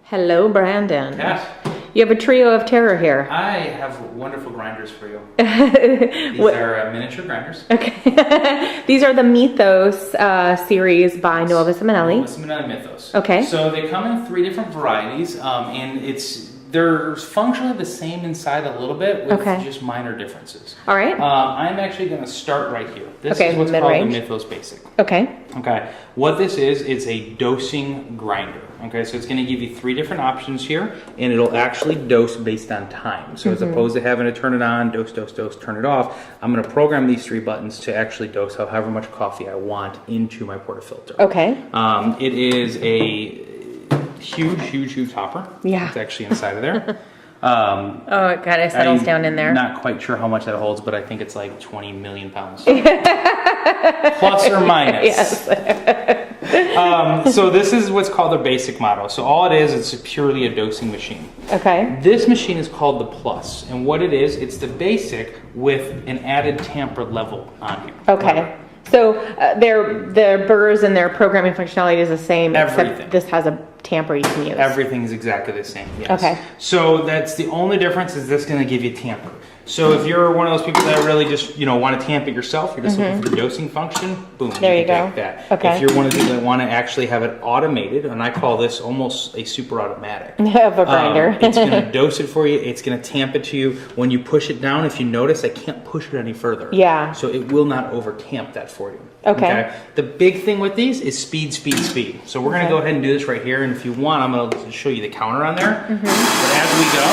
Hello, Brandon. Kat. You have a trio of terror here. I have wonderful grinders for you. These are miniature grinders. Okay. These are the Mythos series by Nuova Simonelli. Nuova Simonelli Mythos. Okay. So they come in 3 different varieties, and they're functionally the same inside a little bit with just minor differences. All right. I'm actually going to start right here. This is what's called the Mythos Basic. Okay. Okay. What this is a dosing grinder. Okay, so it's going to give you 3 different options here, and it'll actually dose based on time. So as opposed to having to turn it on, dose, turn it off, I'm going to program these 3 buttons to actually dose however much coffee I want into my portafilter. Okay. It is a huge hopper. Yeah. It's actually inside of there. Oh, it kind of settles down in there. I'm not quite sure how much that holds, but I think it's like 20 million pounds. Plus or minus. Yes. So this is what's called the basic model. So all it is, it's purely a dosing machine. Okay. This machine is called the Plus. And what it is, it's the basic with an added tamper level on here. Okay. So their burrs and their programming functionality is the same, except this has a tamper you can use. Everything is exactly the same, yes. Okay. So that's the only difference, is this going to give you tamper. So if you're one of those people that really just, want to tamp it yourself, you're just looking for the dosing function, boom, there you go. Take that. Okay. If you're one of the people that want to actually have it automated, and I call this almost a super automatic. Of a grinder. It's going to dose it for you. It's going to tamp it to you. When you push it down, if you notice, I can't push it any further. Yeah. So it will not over tamp that for you. Okay. The big thing with these is speed. So we're going to go ahead and do this right here. And if you want, I'm going to show you the counter on there. But as we go,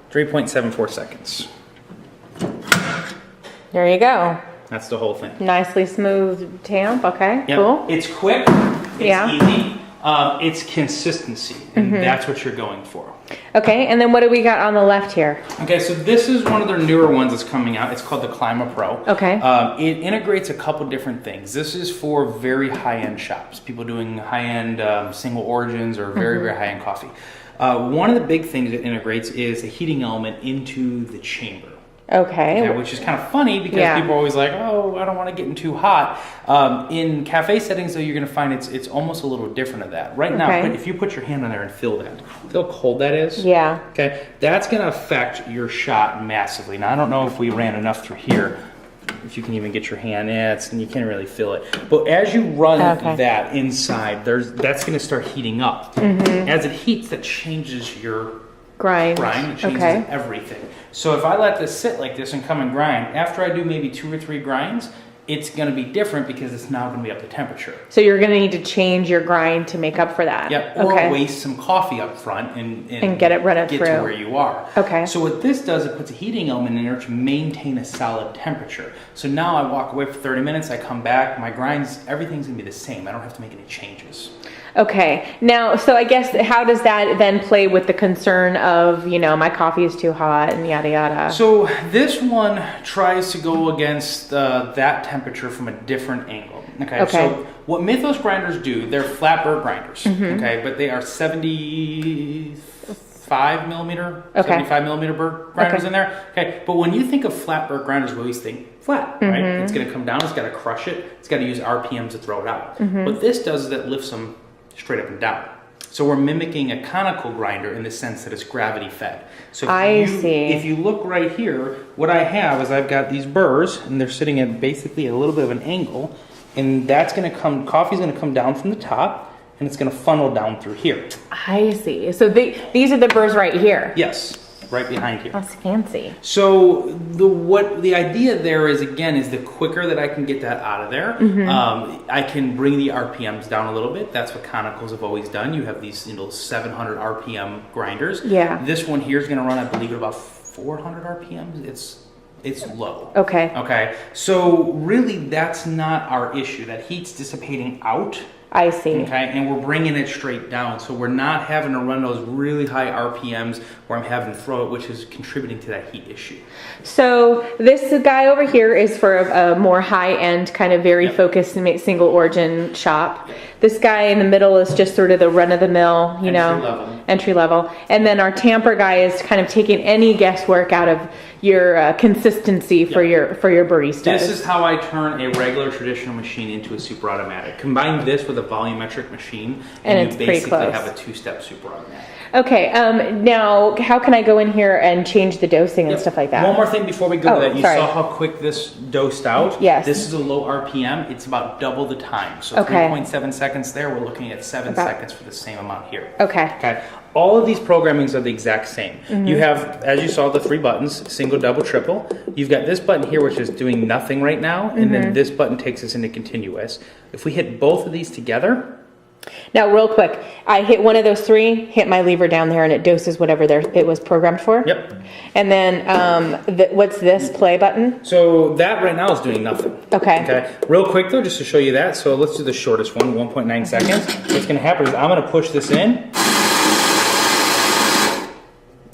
3.74 seconds. There you go. That's the whole thing. Nicely smooth tamp. Okay. Yep. Cool. It's quick. It's easy. It's consistency, and that's what you're going for. Okay, and then what do we got on the left here? Okay, so this is one of their newer ones that's coming out. It's called the Clima Pro. Okay. It integrates a couple different things. This is for very high-end shops, people doing high-end single origins or very high-end coffee. One of the big things it integrates is a heating element into the chamber. Okay. Which is kind of funny because people are always like, oh, I don't want to get in too hot. In cafe settings, though, you're going to find it's almost a little different of that. Right now, if you put your hand on there and feel how cold that is? Yeah. Okay, that's going to affect your shot massively. Now, I don't know if we ran enough through here. If you can even get your hand in, you can't really feel it. But as you run that inside, that's going to start heating up. As it heats, that changes your grind. It changes everything. So if I let this sit like this and come and grind, after I do maybe 2 or 3 grinds, it's going to be different because it's now going to be up to temperature. So you're going to need to change your grind to make up for that. Yep. Or waste some coffee up front and get it running through to where you are. Okay. So what this does, it puts a heating element in there to maintain a solid temperature. So now I walk away for 30 minutes, I come back, my grinds, everything's going to be the same. I don't have to make any changes. Okay. Now, so I guess how does that then play with the concern of, my coffee is too hot and yada yada? So this one tries to go against that temperature from a different angle. Okay. So what Mythos grinders do, they're flat burr grinders. Okay. But they are 75 millimeter burr grinders in there. Okay. But when you think of flat burr grinders, we always think flat, right? It's going to come down. It's got to crush it. It's got to use RPMs to throw it out. What this does is that lifts them straight up and down. So we're mimicking a conical grinder in the sense that it's gravity fed. So if you look right here, what I have is I've got these burrs and they're sitting at basically a little bit of an angle, and that's going to coffee's going to come down from the top and it's going to funnel down through here. I see. So these are the burrs right here. Yes. Right behind here. That's fancy. So the idea there is, again, is the quicker that I can get that out of there, I can bring the RPMs down a little bit. That's what conicals have always done. You have these 700 RPM grinders. Yeah. This one here is going to run, I believe, at about 400 RPMs. It's low. Okay. Okay. So really, that's not our issue. That heat's dissipating out. I see. Okay, and we're bringing it straight down. So we're not having to run those really high RPMs where I'm having to throw it, which is contributing to that heat issue. So this guy over here is for a more high-end, kind of very focused single origin shop. This guy in the middle is just sort of the run-of-the-mill, you Entry know, level. entry level. And then our tamper guy is kind of taking any guesswork out of your consistency for your baristas. This is how I turn a regular traditional machine into a super automatic. Combine this with a volumetric machine, and it's you pretty basically close. have a two-step super automatic. Okay, now how can I go in here and change the dosing and stuff like that? One more thing before we go Oh, to that. You sorry. saw how quick this dosed out? Yes. This is a low RPM. It's about double the time. So Okay. 3.7 seconds there. We're looking at 7 seconds for the same amount here. Okay. Okay. All of these programmings are the exact same. You have, as you saw, the 3 buttons, single, double, triple. You've got this button here, which is doing nothing right now, and then this button takes us into continuous. If we hit both of these together, Now, real quick, I hit one of those 3, hit my lever down there, and it doses whatever it was programmed for. yep. And then, what's this play button? So that right now is doing nothing. Okay. Okay. Real quick though, just to show you that. So let's do the shortest one, 1.9 seconds. What's going to happen is I'm going to push this in.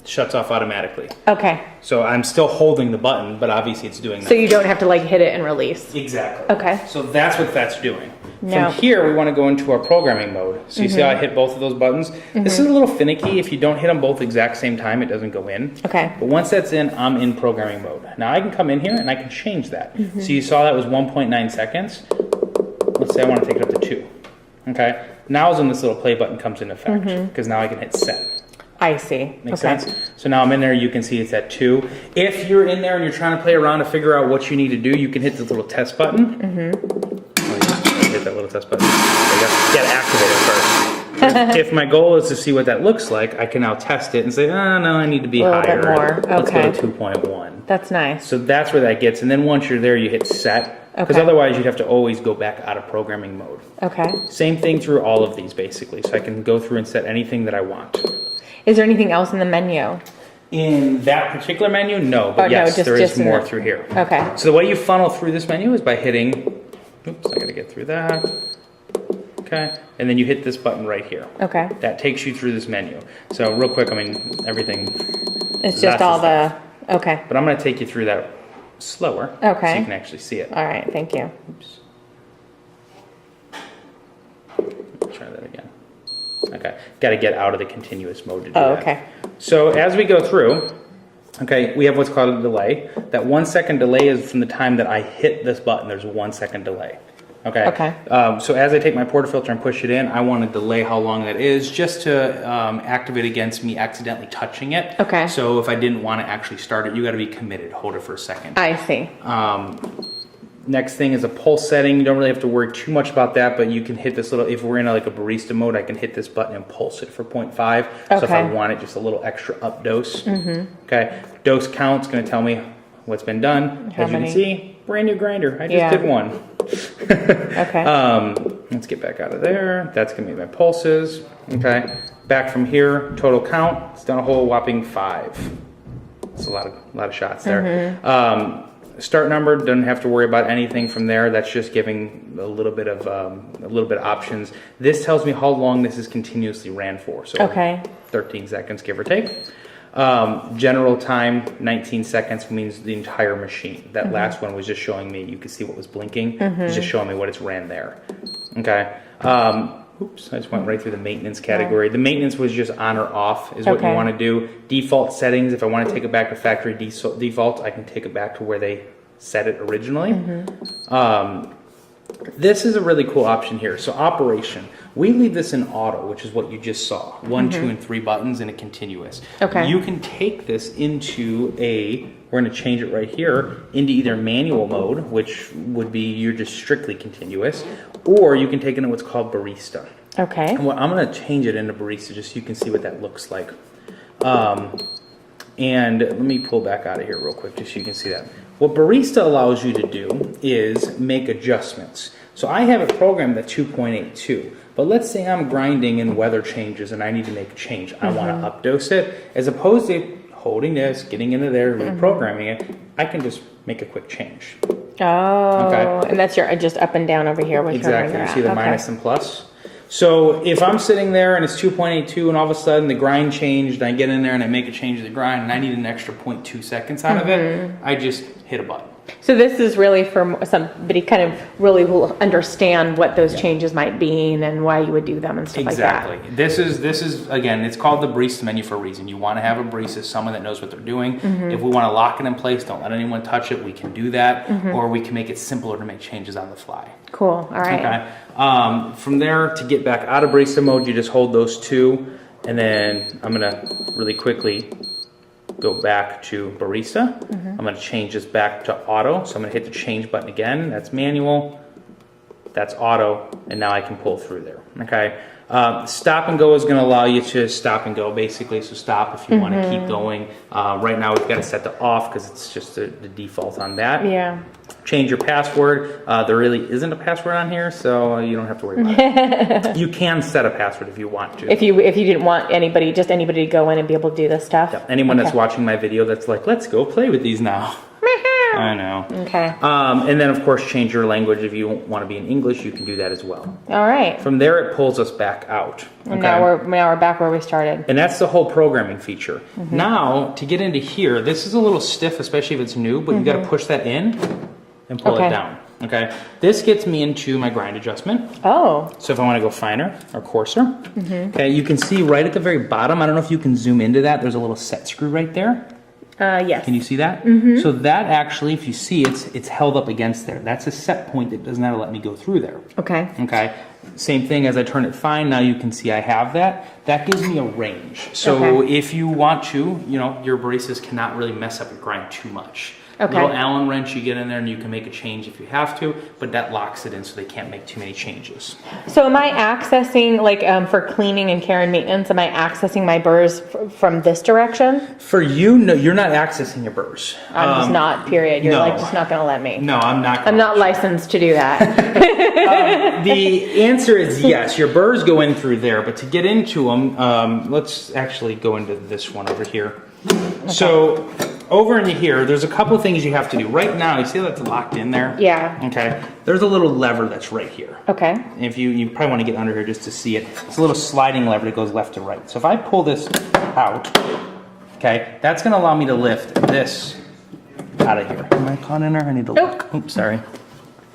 Shuts off automatically. Okay. So I'm still holding the button, but obviously it's doing So nothing. you don't have to like hit it and release. Exactly. Okay. So that's what that's doing. Now- From here, we want to go into our programming mode. So you see how I hit both of those buttons? This is a little finicky. If you don't hit them both exact same time, it doesn't go in. Okay. But once that's in, I'm in programming mode. Now I can come in here and I can change that. So you saw that was 1.9 seconds. Let's say I want to take it up to 2. Okay. Now is when this little play button comes into effect, because now I can hit set. I see. Makes Okay. sense? So now I'm in there, you can see it's at 2. If you're in there and you're trying to play around to figure out what you need to do, you can hit this little test button. Hit that little test button. There you go. You gotta activate it first. If my goal is to see what that looks like, I can now test it and say, oh no, I need to be A little bit higher. more. Let's go Okay. to 2.1. That's nice. So that's where that gets. And then once you're there, you hit set. Because Okay. otherwise you'd have to always go back out of programming mode. Okay. Same thing through all of these basically. So I can go through and set anything that I want. Is there anything else in the menu? In that particular menu, no. But Oh, no, yes, just- there is just in more the- through here. Okay. So the way you funnel through this menu is by hitting, oops, I gotta get through that. Okay, and then you hit this button right here. Okay. That takes you through this menu. So real quick, I mean, everything, It's just That's all the the, okay. but I'm gonna take you through that slower. Okay. So you can actually see it. All right. Thank you. Oops. Try that again. Okay, gotta get out of the continuous mode to do Oh, that. okay. So as we go through, okay, we have what's called a delay. That 1 second delay is from the time that I hit this button, there's a 1 second delay. Okay. Okay. So as I take my portafilter and push it in, I want to delay how long that is just to activate against me accidentally touching it. Okay. So if I didn't want to actually start it, you got to be committed. Hold it for a second. I see. Next thing is a pulse setting. You don't really have to worry too much about that, but you can hit this little, if we're in like a barista mode, I can hit this button and pulse it for 0.5. So if I Okay. want it, just a little extra up dose. Okay. Dose count's going to tell me what's been done. How As you many? can see, brand new grinder. I just Yeah. did one. Okay. Let's get back out of there. That's going to be my pulses. Okay. Back from here, total count. It's done a whole whopping 5. It's a lot of shots there. Start number, doesn't have to worry about anything from there. That's just giving a little bit of options. This tells me how long this is continuously ran for. So Okay. 13 seconds, give or take. General time, 19 seconds means the entire machine. That last one was just showing me, you could see what was blinking. It was just showing me what it's ran there. Okay. Oops, I just went right through the maintenance category. The maintenance was just on or off is what you Okay. want to do. Default settings, if I want to take it back to factory default, I can take it back to where they set it originally. This is a really cool option here. So operation, we leave this in auto, which is what you just saw. 1, 2, and 3 buttons in a continuous. Okay. You can take this into we're going to change it right here, into either manual mode, which would be you're just strictly continuous, or you can take it into what's called barista. Okay. And I'm going to change it into barista just so you can see what that looks like. And let me pull back out of here real quick just so you can see that. What barista allows you to do is make adjustments. So I have it programmed at 2.82, but let's say I'm grinding and weather changes and I need to make a change. I want to updose it. As opposed to holding this, getting into there, reprogramming it, I can just make a quick change. Oh, Okay. and that's your just up and down over here. Exactly. You see the minus and plus? So if I'm sitting there and it's 2.82 and all of a sudden the grind changed, and I get in there and I make a change to the grind and I need an extra 0.2 seconds out of it, I just hit a button. So this is really for somebody kind of really will understand what those changes might mean and why you would do them and stuff like that. Exactly. This is again, it's called the barista menu for a reason. You want to have a barista, someone that knows what they're doing. If we want to lock it in place, don't let anyone touch it, we can do that, or we can make it simpler to make changes on the fly. Cool. All right. Okay. From there, to get back out of barista mode, you just hold those two, and then I'm gonna really quickly go back to barista. I'm going to change this back to auto. So I'm going to hit the change button again. That's manual. That's auto. And now I can pull through there. Okay. Stop and go is going to allow you to stop and go basically. So stop if you want to keep going. Right now we've got it set to off because it's just the default on that. Yeah. Change your password. There really isn't a password on here, so you don't have to worry about it. You can set a password if you want to. If you didn't want anybody to go in and be able to do this stuff. Yeah. Anyone that's watching my video that's like, let's go play with these now. I know. Okay. And then of course change your language. If you want to be in English, you can do that as well. All right. From there, it pulls us back out. Okay? And now we're back where we started. And that's the whole programming feature. Now to get into here, this is a little stiff, especially if it's new, but you got to push that in and pull it down. Okay. This gets me into my grind adjustment. Oh. So if I want to go finer or coarser, okay, you can see right at the very bottom. I don't know if you can zoom into that. There's a little set screw right there. Yes. Can you see that? So that actually, if you see, it's held up against there. That's a set point that does not let me go through there. Okay. Okay. Same thing as I turn it fine. Now you can see I have that. That gives me a range. So if you want to, your baristas cannot really mess up your grind too much. Okay. Little Allen wrench, you get in there and you can make a change if you have to, but that locks it in so they can't make too many changes. So am I accessing, like for cleaning and care and maintenance, am I accessing my burrs from this direction? For you, no, you're not accessing your burrs. I'm just not, period. You're no. just not going to let me. No, I'm not. I'm not licensed to do that. The answer is yes. Your burrs go in through there, but to get into them, let's actually go into this one over here. Okay. So over in here, there's a couple of things you have to do. Right now, you see that's locked in there? Yeah. Okay. There's a little lever that's right here. Okay. And if you probably want to get under here just to see it. It's a little sliding lever that goes left to right. So if I pull this out, okay, that's going to allow me to lift this out of here. Am I caught in there? I need to look. Oops, sorry.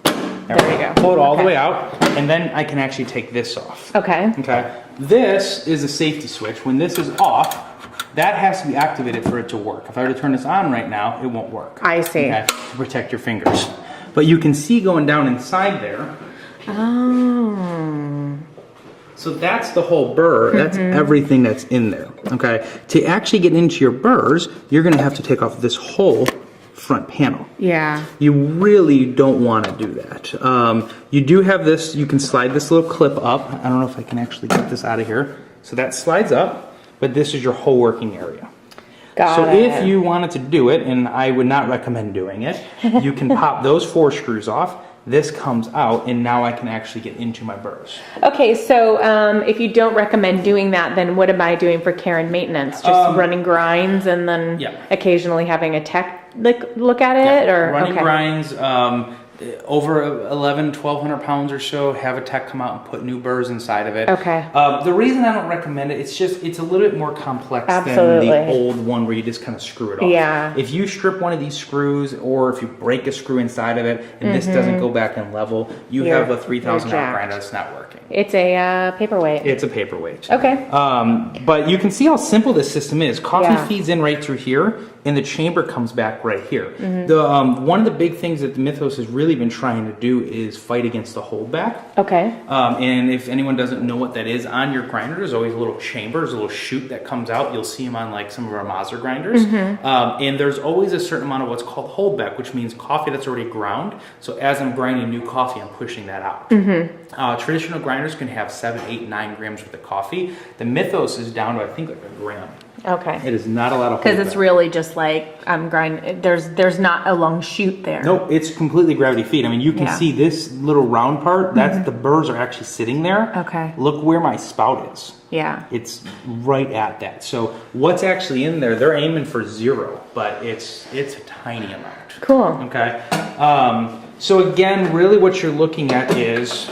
There we go. Pull it all the way out, and then I can actually take this off. Okay. Okay. This is a safety switch. When this is off, that has to be activated for it to work. If I were to turn this on right now, it won't work. I see. Okay, to protect your fingers. But you can see going down inside there. Oh. So that's the whole burr. That's everything that's in there. Okay. To actually get into your burrs, you're going to have to take off this whole front panel. Yeah. You really don't want to do that. You do have this. You can slide this little clip up. I don't know if I can actually get this out of here. So that slides up. But this is your whole working area. So if you wanted to do it, and I would not recommend doing it, you can pop those 4 screws off. This comes out, and now I can actually get into my burrs. Okay, so if you don't recommend doing that, then what am I doing for care and maintenance? Just running grinds and then occasionally having a tech look at it? Or running grinds, over 1,200 pounds or so, have a tech come out and put new burrs inside of it. Okay. The reason I don't recommend it, it's a little bit more complex than the old one where you just kind of screw it off. Yeah. If you strip one of these screws, or if you break a screw inside of it and this doesn't go back in level, you have a 3,000 pound grinder that's not working. It's a paperweight. It's a paperweight. Okay. But you can see how simple this system is. Coffee feeds in right through here, and the chamber comes back right here. One of the big things that the Mythos has really been trying to do is fight against the holdback. Okay. And if anyone doesn't know what that is, on your grinder there's always a little chamber, there's a little chute that comes out. You'll see them on like some of our Mazda grinders. And there's always a certain amount of what's called holdback, which means coffee that's already ground. So as I'm grinding new coffee, I'm pushing that out. Traditional grinders can have 7, 8, 9 grams worth of coffee. The Mythos is down to I think like a gram. Okay. It is not a lot of holdback. Because it's really just like I'm grinding. There's not a long chute there. Nope, it's completely gravity feed. I mean, you can see this little round part. That's the burrs are actually sitting there. Okay. Look where my spout is. Yeah. It's right at that. So what's actually in there? They're aiming for 0, but it's a tiny amount. Cool. Okay. So again, really what you're looking at is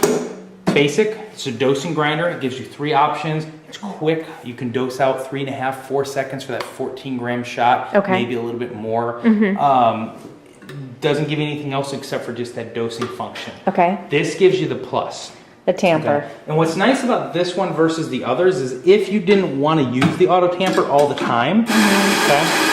basic. It's a dosing grinder. It gives you 3 options. It's quick. You can dose out 3.5, 4 seconds for that 14 gram shot. Okay. Maybe a little bit more. doesn't give you anything else except for just that dosing function. Okay. This gives you the plus. The tamper. Okay. And what's nice about this one versus the others is if you didn't want to use the auto tamper all the time, okay?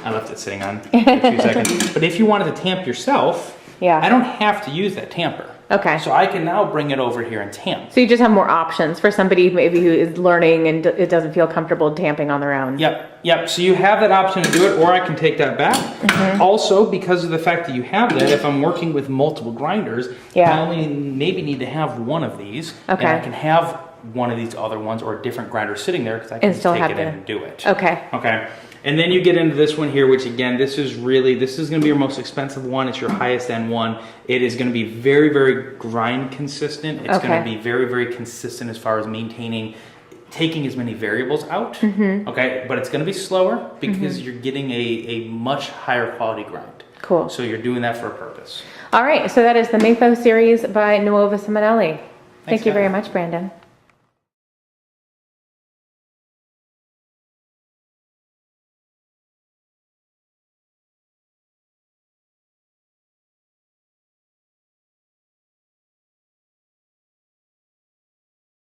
I left it sitting on for a few seconds. But if you wanted to tamp yourself, I don't have to use that tamper. Okay. So I can now bring it over here and tamp. So you just have more options for somebody maybe who is learning and it doesn't feel comfortable tamping on their own. Yep. So you have that option to do it, or I can take that back. Also, because of the fact that you have that, if I'm working with multiple grinders, I only maybe need to have one of these. And I can have one of these other ones or a different grinder sitting there because I can take it in and do it. Okay. And then you get into this one here, which again, this is going to be your most expensive one. It's your highest end one. It is going to be very, very grind consistent. It's going to be very, very consistent as far as taking as many variables out. Okay, but it's going to be slower because you're getting a much higher quality grind. Cool. So you're doing that for a purpose. All right, so that is the Mythos series by Nuova Simonelli. Thank you very much, Brandon.